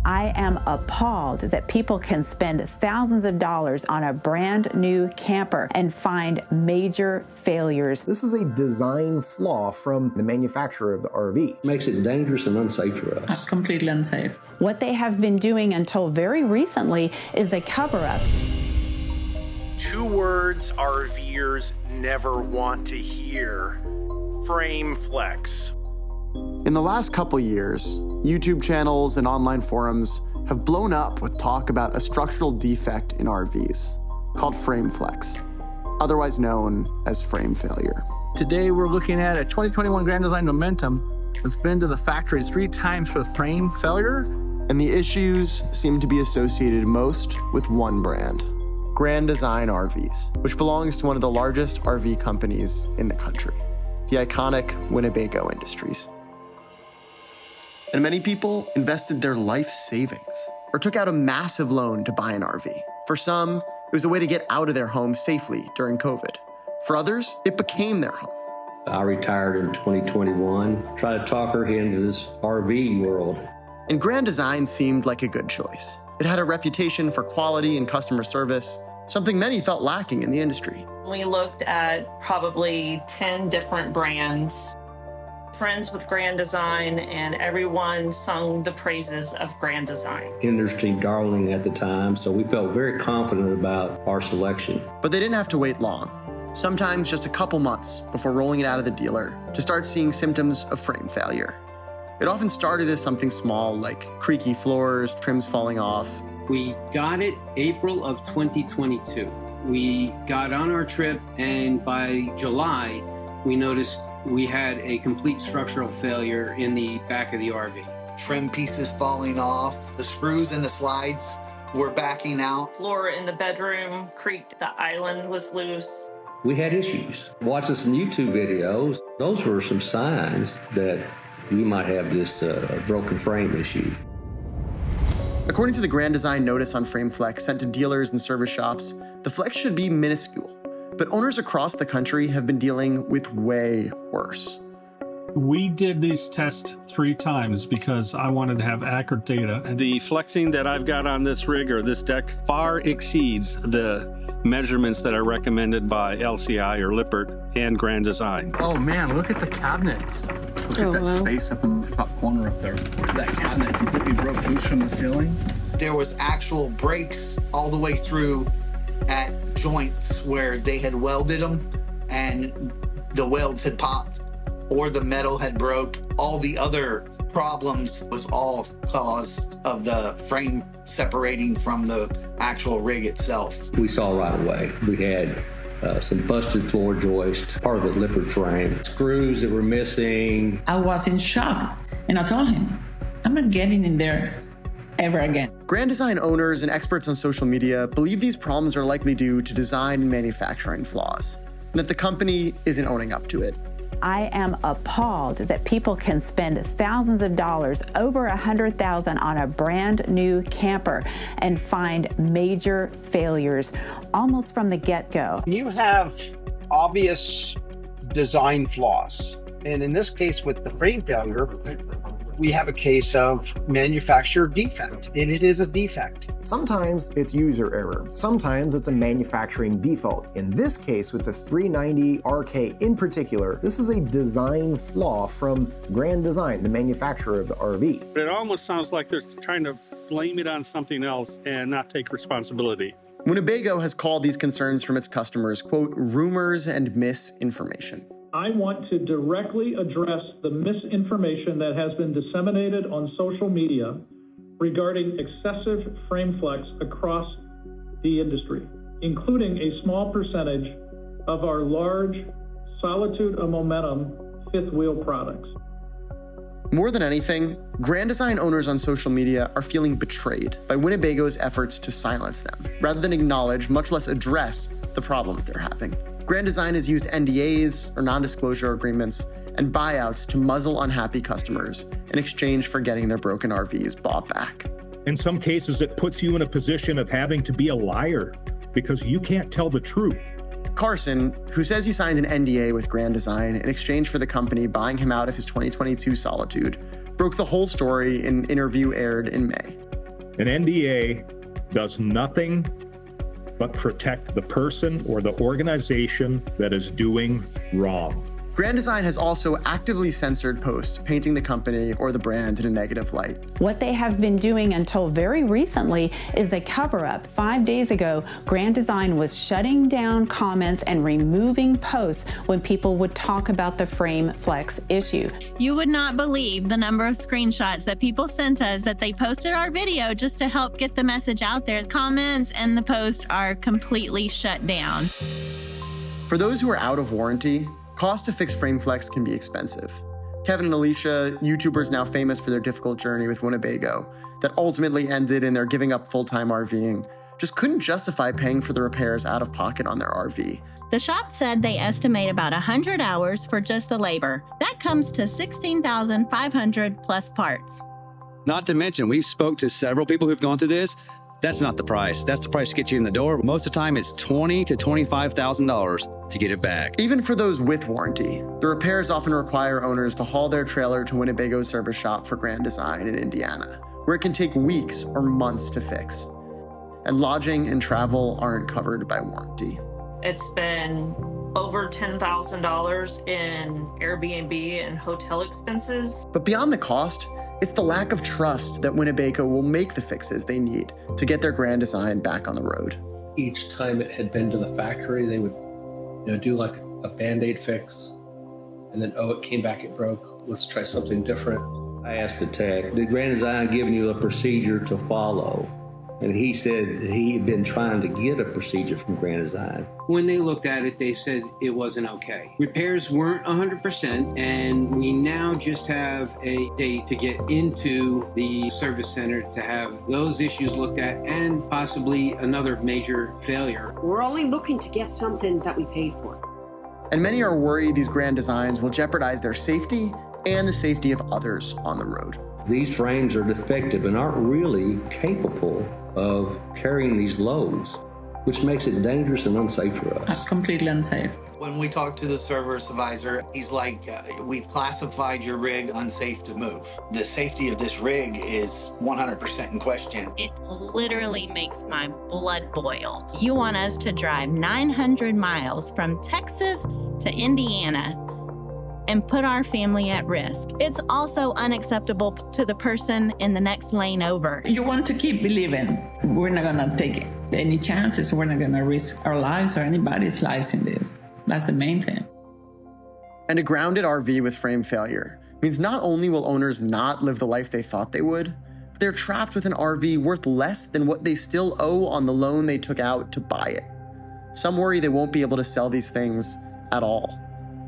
I am appalled that people can spend thousands of dollars on a brand new camper and find major failures. This is a design flaw from the manufacturer of the RV. Makes it dangerous and unsafe for us. Completely unsafe. What they have been doing until very recently is a cover-up. Two words RVers never want to hear: frame flex. In the last couple years, YouTube channels and online forums have blown up with talk about a structural defect in RVs called frame flex, otherwise known as frame failure. Today, we're looking at a 2021 Grand Design Momentum that's been to the factory 3 times for frame failure. And the issues seem to be associated most with one brand, Grand Design RVs, which belongs to one of the largest RV companies in the country, the iconic Winnebago Industries. And many people invested their life savings or took out a massive loan to buy an RV. For some, it was a way to get out of their home safely during COVID. For others, it became their home. I retired in 2021, tried to talk her into this RV world. And Grand Design seemed like a good choice. It had a reputation for quality and customer service, something many felt lacking in the industry. We looked at probably 10 different brands, friends with Grand Design, and everyone sung the praises of Grand Design. Industry darling at the time, so we felt very confident about our selection. But they didn't have to wait long, sometimes just a couple months before rolling it out of the dealer to start seeing symptoms of frame failure. It often started as something small like creaky floors, trims falling off. We got it April of 2022. We got on our trip, and by July, we noticed we had a complete structural failure in the back of the RV. Trim pieces falling off, the screws and the slides were backing out. Floor in the bedroom creaked, the island was loose. We had issues. Watching some YouTube videos, those were some signs that we might have this broken frame issue. According to the Grand Design notice on frame flex sent to dealers and service shops, the flex should be minuscule. But owners across the country have been dealing with way worse. We did these tests 3 times because I wanted to have accurate data. The flexing that I've got on this rig or this deck far exceeds the measurements that are recommended by LCI or Lippert and Grand Design. Oh man, look at the cabinets. Look at that space up in the top corner up there. That cabinet completely broke loose from the ceiling. There was actual breaks all the way through at joints where they had welded them and the welds had popped or the metal had broke. All the other problems was all caused of the frame separating from the actual rig itself. We saw right away. We had some busted floor joist, part of the Lippert frame, screws that were missing. I was in shock, and I told him, I'm not getting in there ever again. Grand Design owners and experts on social media believe these problems are likely due to design and manufacturing flaws, and that the company isn't owning up to it. I am appalled that people can spend thousands of dollars, over $100,000 on a brand new camper and find major failures almost from the get-go. You have obvious design flaws. And in this case with the frame failure, we have a case of manufacturer defect, and it is a defect. Sometimes it's user error. Sometimes it's a manufacturing default. In this case, with the 390 RK in particular, this is a design flaw from Grand Design, the manufacturer of the RV. It almost sounds like they're trying to blame it on something else and not take responsibility. Winnebago has called these concerns from its customers, quote, rumors and misinformation. I want to directly address the misinformation that has been disseminated on social media regarding excessive frame flex across the industry, including a small percentage of our large Solitude of Momentum fifth wheel products. More than anything, Grand Design owners on social media are feeling betrayed by Winnebago's efforts to silence them, rather than acknowledge, much less address, the problems they're having. Grand Design has used NDAs, or non-disclosure agreements, and buyouts to muzzle unhappy customers in exchange for getting their broken RVs bought back. In some cases, it puts you in a position of having to be a liar because you can't tell the truth. Carson, who says he signed an NDA with Grand Design in exchange for the company buying him out of his 2022 Solitude, broke the whole story in an interview aired in May. An NDA does nothing but protect the person or the organization that is doing wrong. Grand Design has also actively censored posts painting the company or the brand in a negative light. What they have been doing until very recently is a cover-up. 5 days ago, Grand Design was shutting down comments and removing posts when people would talk about the frame flex issue. You would not believe the number of screenshots that people sent us that they posted our video just to help get the message out there. Comments and the post are completely shut down. For those who are out of warranty, cost to fix frame flex can be expensive. Kevin and Alicia, YouTubers now famous for their difficult journey with Winnebago, that ultimately ended in their giving up full-time RVing, just couldn't justify paying for the repairs out of pocket on their RV. The shop said they estimate about 100 hours for just the labor. That comes to $16,500 plus parts. Not to mention, we spoke to several people who've gone through this. That's not the price. That's the price to get you in the door. Most of the time, it's $20,000 to $25,000 to get it back. Even for those with warranty, the repairs often require owners to haul their trailer to Winnebago's service shop for Grand Design in Indiana, where it can take weeks or months to fix. And lodging and travel aren't covered by warranty. It's been over $10,000 in Airbnb and hotel expenses. But beyond the cost, it's the lack of trust that Winnebago will make the fixes they need to get their Grand Design back on the road. Each time it had been to the factory, they would do like a Band-Aid fix, and then, it came back, it broke. Let's try something different. I asked the tech, did Grand Design giving you a procedure to follow? And he said he had been trying to get a procedure from Grand Design. When they looked at it, they said it wasn't okay. Repairs weren't 100%, and we now just have a date to get into the service center to have those issues looked at and possibly another major failure. We're only looking to get something that we paid for. And many are worried these Grand Designs will jeopardize their safety and the safety of others on the road. These frames are defective and aren't really capable of carrying these loads, which makes it dangerous and unsafe for us. Completely unsafe. When we talk to the service advisor, he's like, we've classified your rig unsafe to move. The safety of this rig is 100% in question. It literally makes my blood boil. You want us to drive 900 miles from Texas to Indiana and put our family at risk. It's also unacceptable to the person in the next lane over. You want to keep believing. We're not gonna take any chances. We're not gonna risk our lives or anybody's lives in this. That's the main thing. And a grounded RV with frame failure means not only will owners not live the life they thought they would, but they're trapped with an RV worth less than what they still owe on the loan they took out to buy it. Some worry they won't be able to sell these things at all.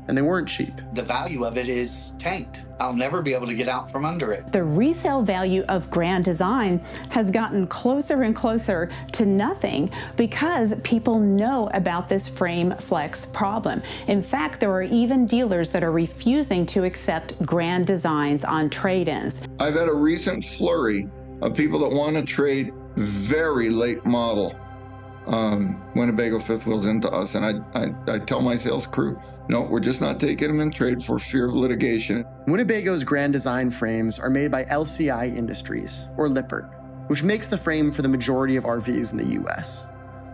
And they weren't cheap. The value of it is tanked. I'll never be able to get out from under it. The resale value of Grand Design has gotten closer and closer to nothing because people know about this frame flex problem. In fact, there are even dealers that are refusing to accept Grand Designs on trade-ins. I've had a recent flurry of people that want to trade very late model Winnebago fifth wheels into us, and I tell my sales crew, no, we're just not taking them in trade for fear of litigation. Winnebago's Grand Design frames are made by LCI Industries, or Lippert, which makes the frame for the majority of RVs in the US.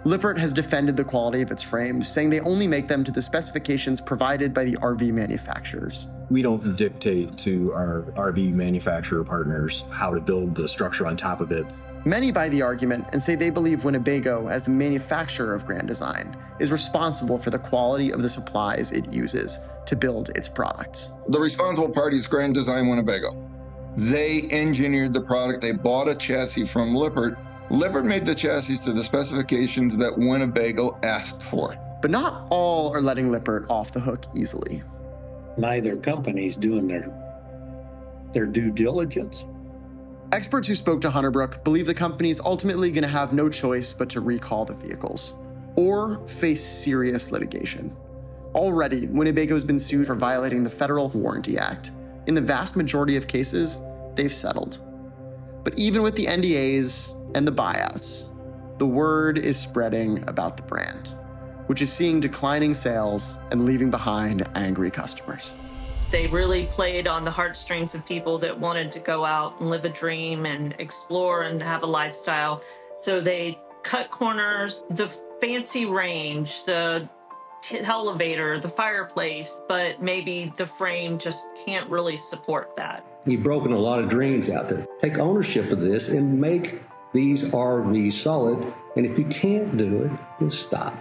Lippert has defended the quality of its frames, saying they only make them to the specifications provided by the RV manufacturers. We don't dictate to our RV manufacturer partners how to build the structure on top of it. Many buy the argument and say they believe Winnebago, as the manufacturer of Grand Design, is responsible for the quality of the supplies it uses to build its products. The responsible party is Grand Design Winnebago. They engineered the product. They bought a chassis from Lippert. Lippert made the chassis to the specifications that Winnebago asked for. But not all are letting Lippert off the hook easily. Neither company's doing their due diligence. Experts who spoke to Hunterbrook believe the company's ultimately going to have no choice but to recall the vehicles or face serious litigation. Already, Winnebago's been sued for violating the Federal Warranty Act. In the vast majority of cases, they've settled. But even with the NDAs and the buyouts, the word is spreading about the brand, which is seeing declining sales and leaving behind angry customers. They really played on the heartstrings of people that wanted to go out and live a dream and explore and have a lifestyle. So they cut corners, the fancy range, the elevator, the fireplace, but maybe the frame just can't really support that. You've broken a lot of dreams out there. Take ownership of this and make these RVs solid. And if you can't do it, then stop.